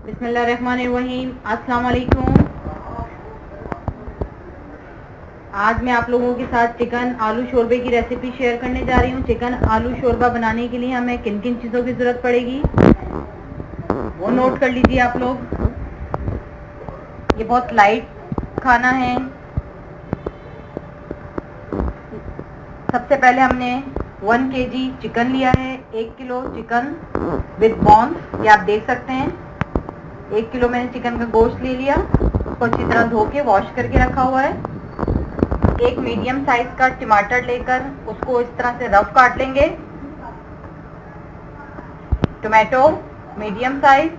बिस्मिल्लाहिर्रहमानिर्रहीम। अस्सलाम वालेकुम। आज मैं आप लोगों के साथ चिकन आलू शोरबे की रेसिपी शेयर करने जा रही हूँ। चिकन आलू शोरबा बनाने के लिए हमें किन किन चीज़ों की ज़रूरत पड़ेगी वो नोट कर लीजिए आप लोग। ये बहुत लाइट खाना है। सबसे पहले हमने 1 kg चिकन लिया है। 1 किलो चिकन विद बॉन्स, ये आप देख सकते हैं। 1 किलो मैंने चिकन का गोश्त ले लिया, उसको अच्छी तरह धो के वॉश करके रखा हुआ है। एक मीडियम साइज का टमाटर लेकर उसको इस तरह से रफ काट लेंगे। Tomato medium size.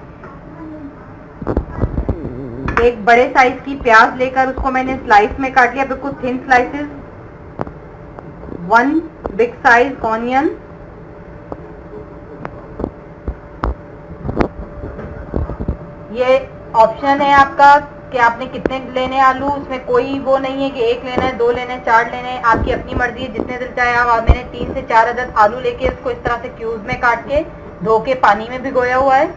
एक बड़े साइज की प्याज लेकर उसको मैंने स्लाइस में काट लिया, बिल्कुल thin slices. 1 big size onion. ये ऑप्शन है आपका कि आपने कितने लेने आलू, उसमें कोई वो नहीं है कि 1 लेना है, 2 लेने हैं, 4 लेने हैं। आपकी अपनी मर्जी है, जितने दिल चाहे आप। मैंने 3 से 4 अदद आलू लेके उसको इस तरह से क्यूब में काट के धो के पानी में भिगोया हुआ है।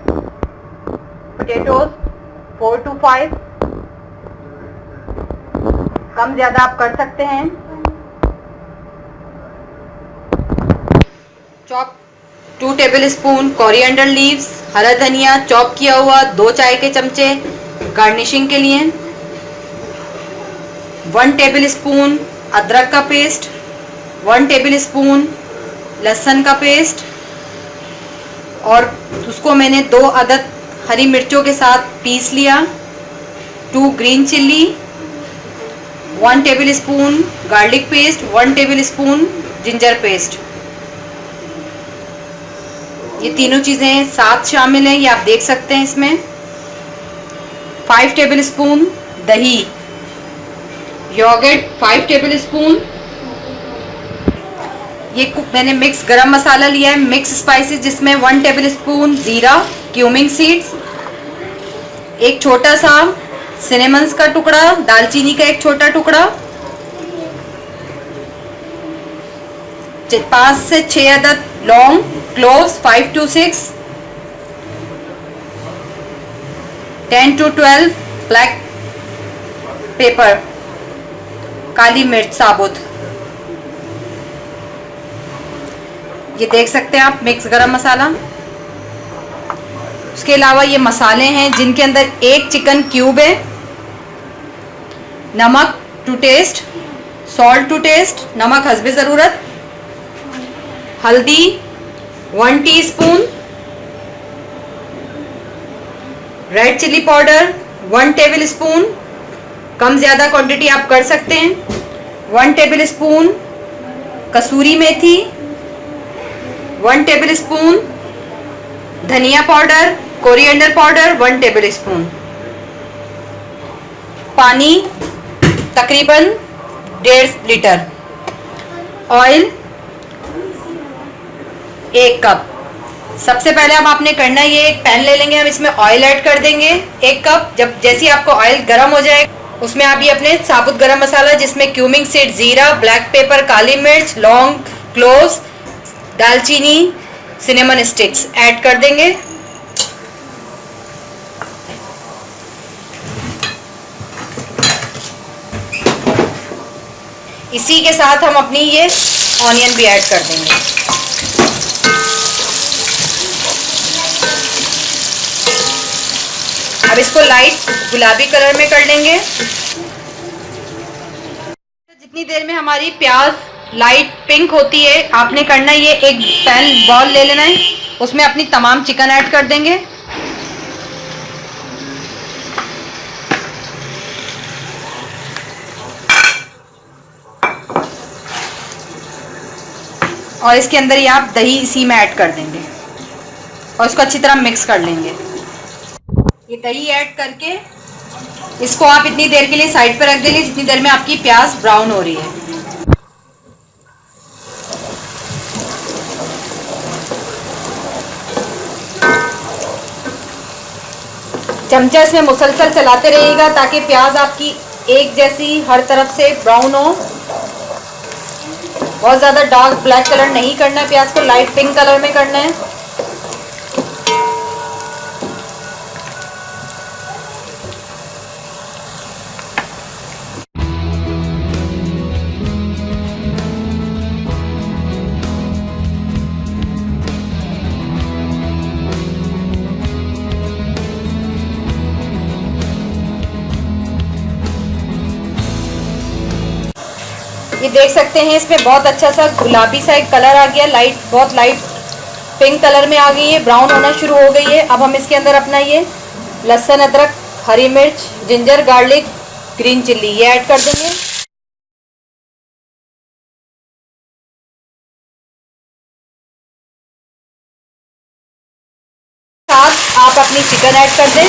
पोटैटोज 4 to 5, कम ज्यादा आप कर सकते हैं। Chop 2 table spoon coriander leaves, हरा धनिया चॉप किया हुआ 2 चाय के चमचे गार्निशिंग के लिए। 1 टेबल स्पून अदरक का पेस्ट, 1 टेबल स्पून लहसुन का पेस्ट, और उसको मैंने 2 अदद हरी मिर्चों के साथ पीस लिया। 2 green chilli, 1 table spoon garlic paste, 1 table spoon ginger paste. ये तीनों चीज़ें साथ शामिल हैं, ये आप देख सकते हैं इसमें। 5 टेबल स्पून दही, योगर्ट 5 टेबल स्पून। ये मैंने मिक्स गरम मसाला लिया है, मिक्स स्पाइसेस, जिसमें 1 टेबल स्पून ज़ीरा, क्यूमिंग सीड्स, एक छोटा सा सिनेमन्स का टुकड़ा, दालचीनी का एक छोटा टुकड़ा, 5 से 6 अदद लौंग, cloves 5 to 6, 10 to 12 black pepper, काली मिर्च साबुत। ये देख सकते हैं आप मिक्स गरम मसाला। उसके अलावा ये मसाले हैं जिनके अंदर एक चिकन क्यूब है, नमक to taste, salt to taste, नमक हस्बे ज़रूरत, हल्दी 1 teaspoon, red chilli powder 1 tablespoon, कम ज़्यादा क्वांटिटी आप कर सकते हैं। 1 टेबल स्पून कसूरी मेथी, 1 टेबल स्पून धनिया powder, coriander powder 1 tablespoon, पानी तकरीबन 1.5 लीटर, ऑयल 1 कप। सबसे पहले अब आपने करना ये, एक पैन ले लेंगे, हम इसमें ऑयल ऐड कर देंगे 1 कप। जब जैसे ही आपको ऑयल गर्म हो जाए उसमें आप ये अपने साबुत गरम मसाला, जिसमें क्यूमिंग सीड, जीरा, ब्लैक पेपर, काली मिर्च, लौंग, क्लोव्स, दालचीनी, सिनेमन स्टिक्स ऐड कर देंगे। इसी के साथ हम अपनी ये ऑनियन भी ऐड कर देंगे। अब इसको लाइट गुलाबी कलर में कर लेंगे। जितनी देर में हमारी प्याज लाइट पिंक होती है, आपने करना ये, एक पैन बॉल ले लेना है, उसमें अपनी तमाम चिकन ऐड कर देंगे। और इसके अंदर ही आप दही इसी में ऐड कर देंगे और इसको अच्छी तरह मिक्स कर लेंगे। ये दही ऐड करके इसको आप इतनी देर के लिए साइड पर रख देंगे जितनी देर में आपकी प्याज ब्राउन हो रही है। चमचा इसमें मुसलसल चलाते रहिएगा ताकि प्याज आपकी एक जैसी हर तरफ से ब्राउन हो। बहुत ज़्यादा डार्क ब्लैक कलर नहीं करना है, प्याज को लाइट पिंक कलर में करना है। ये देख सकते हैं इसमें बहुत अच्छा सा गुलाबी सा एक कलर आ गया, लाइट बहुत लाइट पिंक कलर में आ गई है, ब्राउन होना शुरू हो गई है। अब हम इसके अंदर अपना ये लहसुन, अदरक, हरी मिर्च, जिंजर, गार्लिक, ग्रीन चिल्ली ये ऐड कर देंगे। साथ आप अपनी चिकन ऐड कर दें।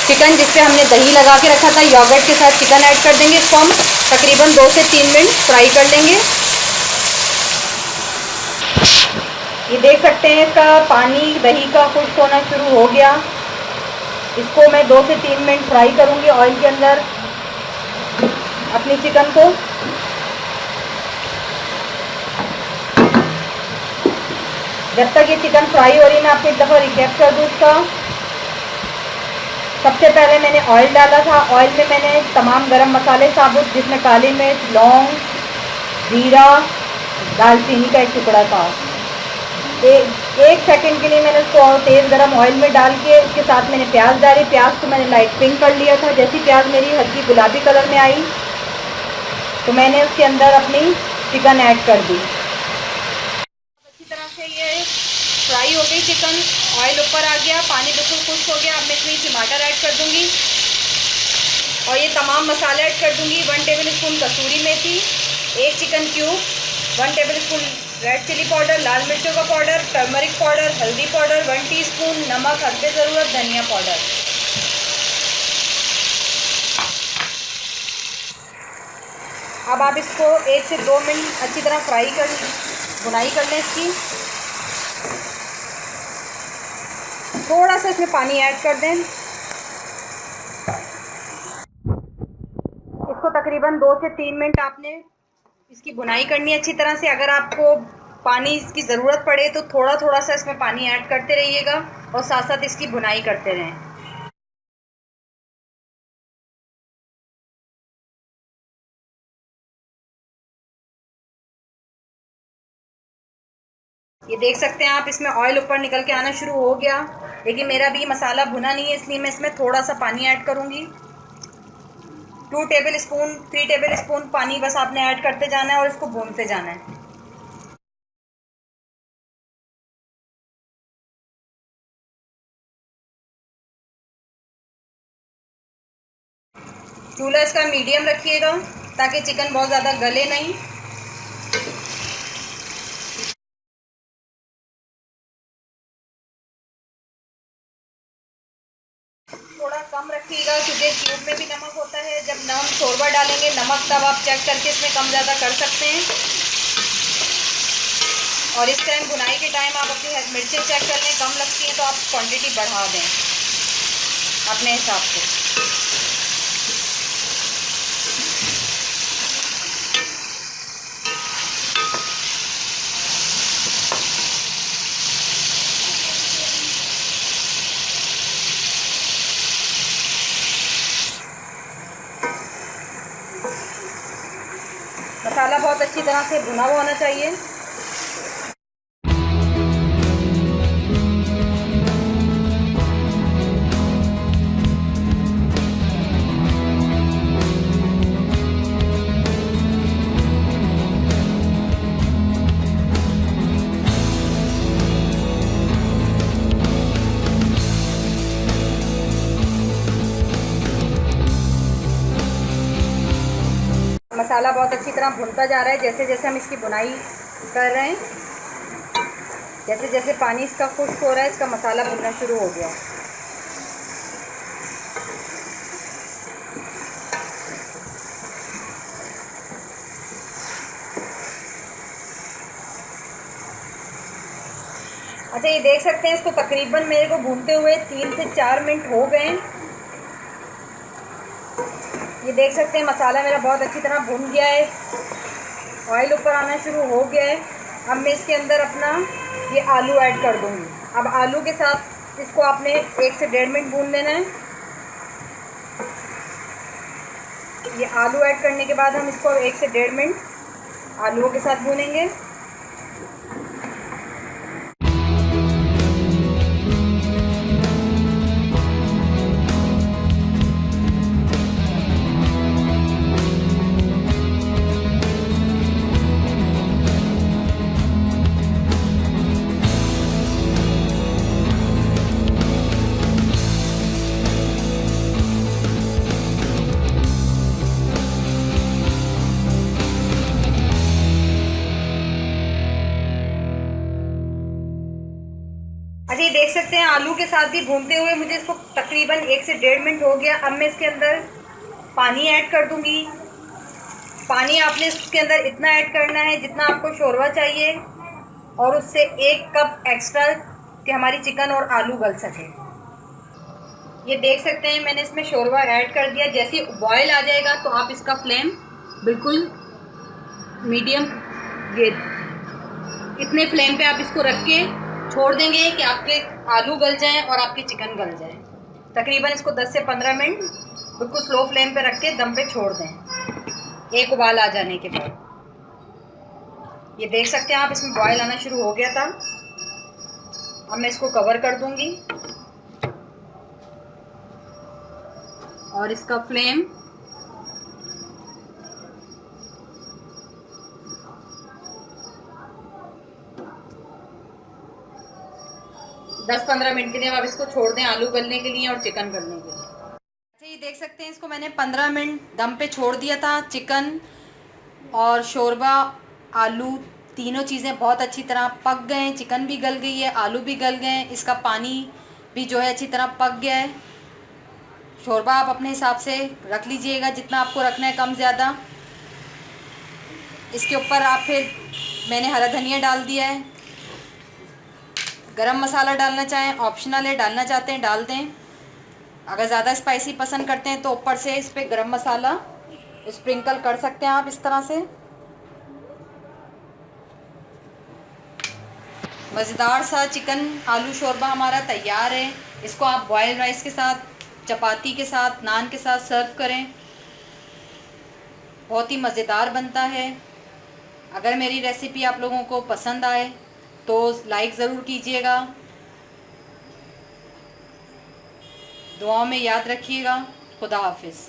चिकन जिस पे हमने दही लगा के रखा था, योगर्ट के साथ चिकन ऐड कर देंगे। इसको हम तकरीबन 2 से 3 मिनट फ्राई कर लेंगे। ये देख सकते हैं इसका पानी दही का खुश्क होना शुरू हो गया। इसको मैं 2 से 3 मिनट फ्राई करूंगी ऑयल के अंदर अपनी चिकन को। जब तक ये चिकन फ्राई हो रही है मैं आपको एक दफ़ा रिकैप कर दूँ इसका। सबसे पहले मैंने ऑयल डाला था। ऑयल में मैंने तमाम गरम मसाले साबुत, जिसमें काली मिर्च, लौंग, जीरा, दालचीनी का एक टुकड़ा था। एक सेकंड के लिए मैंने उसको तेज़ गरम ऑयल में डाल के उसके साथ मैंने प्याज डाली। प्याज को मैंने लाइट पिंक कर लिया था। जैसी प्याज मेरी हल्की गुलाबी कलर में आई तो मैंने उसके अंदर अपनी चिकन ऐड कर दी। अच्छी तरह से ये फ्राई हो गई चिकन, ऑयल ऊपर आ गया, पानी बिल्कुल खुश्क हो गया। अब मैं इसमें टमाटर ऐड कर दूंगी और ये तमाम मसाले ऐड कर दूंगी। 1 टेबल स्पून कसूरी मेथी, 1 chicken cube, 1 tablespoon red chilli powder, लाल मिर्चों का पाउडर, टर्मरिक पाउडर, हल्दी पाउडर, 1 टीस्पून नमक, हस्बे ज़रूरत धनिया पाउडर। अब आप इसको 1 से 2 मिनट अच्छी तरह भुनाई कर लें इसकी। थोड़ा सा इसमें पानी ऐड कर दें। इसको तकरीबन 2 से 3 मिनट आपने इसकी भुनाई करनी है अच्छी तरह से। अगर आपको पानी इसकी ज़रूरत पड़े तो थोड़ा थोड़ा सा इसमें पानी ऐड करते रहिएगा और साथ साथ इसकी भुनाई करते रहें। ये देख सकते हैं आप, इसमें ऑयल ऊपर निकल के आना शुरू हो गया, लेकिन मेरा भी मसाला भुना नहीं है, इसलिए मैं इसमें थोड़ा सा पानी ऐड करूँगी। 3 टेबल स्पून पानी बस आपने ऐड करते जाना है और इसको भूनते जाना है। चूल्हा इसका मीडियम रखिएगा ताकि चिकन बहुत ज़्यादा गले नहीं। थोड़ा कम रखिएगा क्योंकि क्यूब में भी नमक होता है। जब हम शोरबा डालेंगे नमक तब आप चेक करके इसमें कम ज़्यादा कर सकते हैं। और इस टाइम भुनाई के टाइम आप अपनी मिर्चें चेक कर लें, कम लगती हैं तो आप क्वांटिटी बढ़ा दें अपने हिसाब से। मसाला बहुत अच्छी तरह से भुना हुआ होना चाहिए। मसाला बहुत अच्छी तरह भुनता जा रहा है। जैसे जैसे हम इसकी बुनाई कर रहे हैं, जैसे जैसे पानी इसका खुश्क हो रहा है, इसका मसाला भुनना शुरू हो गया। अच्छा, ये देख सकते हैं इसको तकरीबन मेरे को भूनते हुए 3 से 4 मिनट हो गए। ये देख सकते हैं मसाला मेरा बहुत अच्छी तरह भुन गया है, ऑयल ऊपर आना शुरू हो गया है। अब मैं इसके अंदर अपना ये आलू ऐड कर दूँगी। अब आलू के साथ इसको आपने 1 से 1.5 मिनट भून लेना है। ये आलू ऐड करने के बाद हम इसको 1 से 1.5 मिनट आलूओं के साथ भूनेंगे। सकते हैं आलू के साथ ही भूनते हुए मुझे इसको तकरीबन 1 से 1.5 मिनट हो गया। अब मैं इसके अंदर पानी ऐड कर दूंगी। पानी आपने इसके अंदर इतना ऐड करना है जितना आपको शोरबा चाहिए, और उससे 1 कप एक्स्ट्रा कि हमारी चिकन और आलू गल सके। ये देख सकते हैं मैंने इसमें शोरबा ऐड कर दिया। जैसे ही बॉयल आ जाएगा तो आप इसका फ्लेम बिल्कुल मीडियम, ये इतने फ्लेम पे आप इसको रख के छोड़ देंगे कि आपके आलू गल जाएं और आपकी चिकन गल जाए। तकरीबन इसको 10 से 15 मिनट बिल्कुल स्लो फ्लेम पे रख के दम पे छोड़ दें, एक उबाल आ जाने के बाद। ये देख सकते हैं आप, इसमें बॉयल आना शुरू हो गया था। अब मैं इसको कवर कर दूंगी और इसका फ्लेम दस 15 मिनट के लिए आप इसको छोड़ दें आलू गलने के लिए और चिकन गलने के लिए। अच्छा, ये देख सकते हैं इसको मैंने 15 मिनट दम पे छोड़ दिया था। चिकन और शोरबा, आलू, तीनों चीज़ें बहुत अच्छी तरह पक गए हैं। चिकन भी गल गई है, आलू भी गल गए हैं, इसका पानी भी जो है अच्छी तरह पक गया है। शोरबा आप अपने हिसाब से रख लीजिएगा जितना आपको रखना है, कम ज़्यादा। इसके ऊपर आप फिर मैंने हरा धनिया डाल दिया है। गरम मसाला डालना चाहें ऑप्शनल है, डालना चाहते हैं डाल दें। अगर ज़्यादा स्पाइसी पसंद करते हैं तो ऊपर से इस पर गरम मसाला स्प्रिंकल कर सकते हैं आप इस तरह से। मज़ेदार सा चिकन आलू शोरबा हमारा तैयार है। इसको आप बॉयल राइस के साथ, चपाती के साथ, नान के साथ सर्व करें, बहुत ही मज़ेदार बनता है। अगर मेरी रेसिपी आप लोगों को पसंद आए तो लाइक ज़रूर कीजिएगा। दुआओं में याद रखिएगा। खुदा हाफिज़।